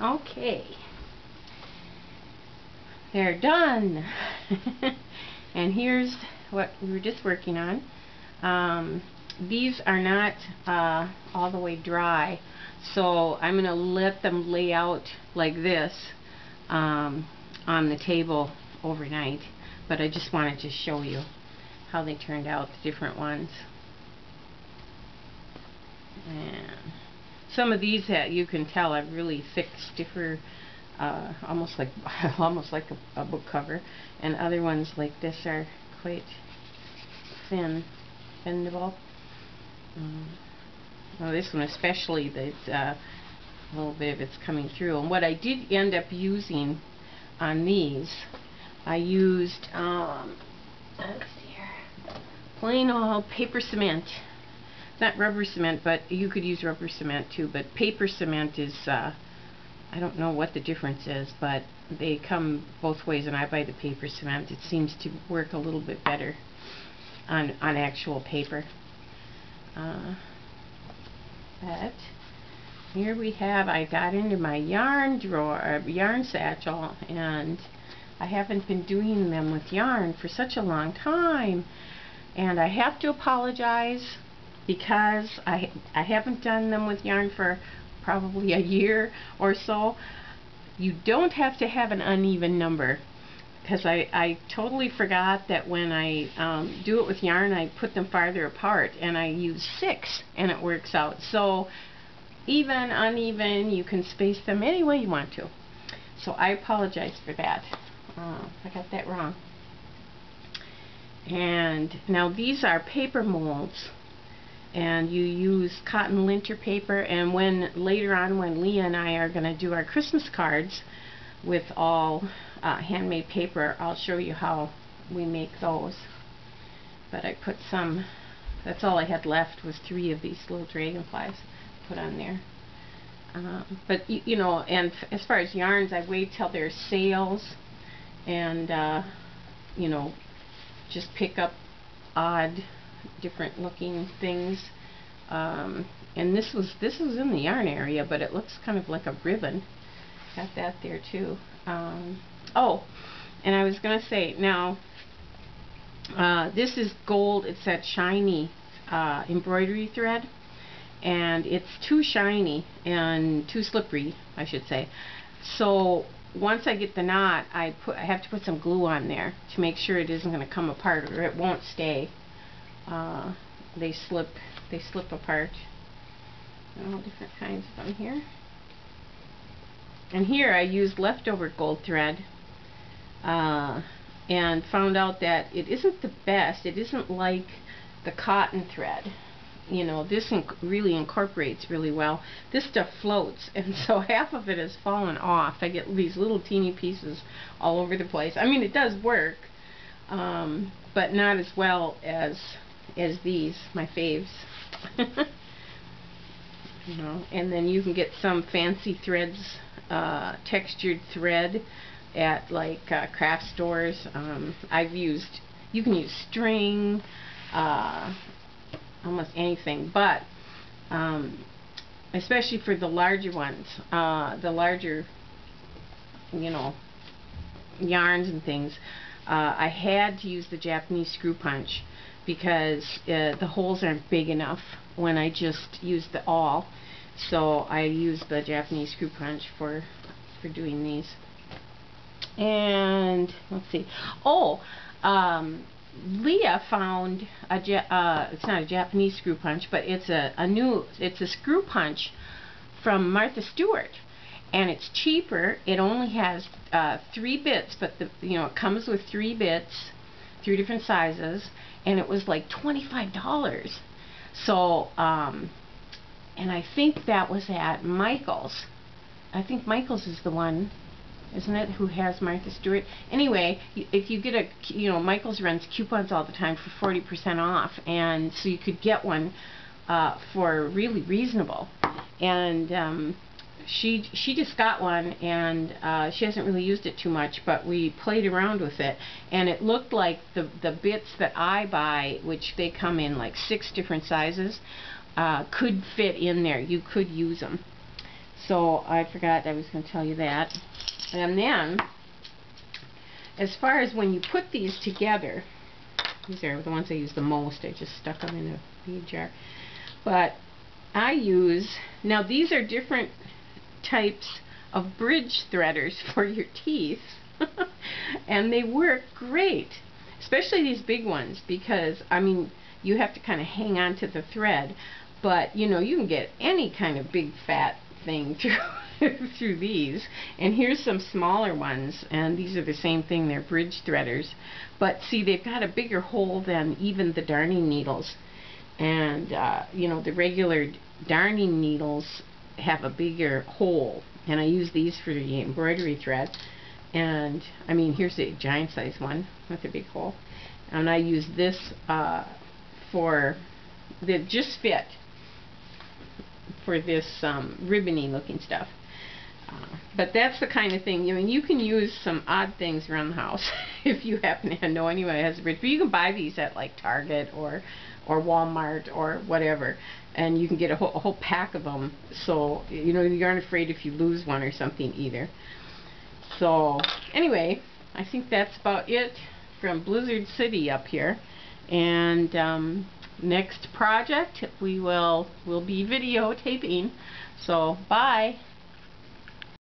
Okay, they're done. And here's what we were just working on. These are not all the way dry, so I'm going to let them lay out like this on the table overnight. But I just wanted to show you how they turned out, the different ones. And some of these that you can tell are really thick, stiffer, almost like a book cover, and other ones like this are quite thin, bendable. Well, this one especially, that a little bit of it's coming through. And what I did end up using on these, I used let's see here, plain old paper cement. Not rubber cement, but you could use rubber cement too, but paper cement is, I don't know what the difference is, but they come both ways, and I buy the paper cement. It seems to work a little bit better on actual paper. But here we have, I got into my yarn drawer, yarn satchel, and I haven't been doing them with yarn for such a long time, and I have to apologize because I haven't done them with yarn for probably a year or so. You don't have to have an uneven number, because I totally forgot that when I do it with yarn, I put them farther apart, and I use 6 and it works out. So even, uneven, you can space them any way you want to. So I apologize for that. I got that wrong. And now these are paper molds, and you use cotton linter paper, and later on when Leah and I are going to do our Christmas cards with all handmade paper, I'll show you how we make those. But I put some, that's all I had left was 3 of these little dragonflies put on there. But you know, and as far as yarns, I wait till there's sales, and you know, just pick up odd, different looking things. And this was in the yarn area, but it looks kind of like a ribbon. Got that there too. Oh, and I was gonna say, now this is gold. It's that shiny embroidery thread, and it's too shiny and too slippery, I should say. So once I get the knot, I have to put some glue on there to make sure it isn't going to come apart, or it won't stay. They slip apart. All different kinds of them here. And here I used leftover gold thread, and found out that it isn't the best. It isn't like the cotton thread. You know, this really incorporates really well. This stuff floats, and so half of it has fallen off. I get these little teeny pieces all over the place. I mean, it does work, but not as well as these, my faves. You know, and then you can get some fancy threads, textured thread at like craft stores. You can use string, almost anything, but especially for the larger ones, the larger, you know, yarns and things, I had to use the Japanese screw punch, because the holes aren't big enough when I just use the awl. So I use the Japanese screw punch for doing these. And let's see. Oh, Leah found it's not a Japanese screw punch, but it's a screw punch from Martha Stewart, and it's cheaper. It only has 3 bits, but it comes with 3 bits, 3 different sizes, and it was like $25. So and I think that was at Michael's. I think Michael's is the one, isn't it, who has Martha Stewart? Anyway, if you get Michael's runs coupons all the time for 40% off, and so you could get one for really reasonable. And she just got one, and she hasn't really used it too much, but we played around with it, and it looked like the bits that I buy, which they come in like 6 different sizes, could fit in there. You could use them. So I forgot I was going to tell you that. And then, as far as when you put these together, these are the ones I use the most. I just stuck them in a bead jar. But I use, now these are different types of bridge threaders for your teeth. And they work great. Especially these big ones, because, I mean, you have to kind of hang on to the thread. But, you know, you can get any kind of big fat thing through these. And here's some smaller ones, and these are the same thing. They're bridge threaders. But see, they've got a bigger hole than even the darning needles. And, you know, the regular darning needles have a bigger hole. And I use these for the embroidery thread. And, I mean, here's a giant size one with a big hole. And I use this for, that just fit for this ribbony looking stuff. But that's the kind of thing, I mean, you can use some odd things around the house if you happen to know anyone who has a bridge. But you can buy these at like Target or Walmart or whatever, and you can get a whole pack of them, so you know you aren't afraid if you lose one or something either. So anyway, I think that's about it from Blizzard City up here. And next project we'll be videotaping. So bye.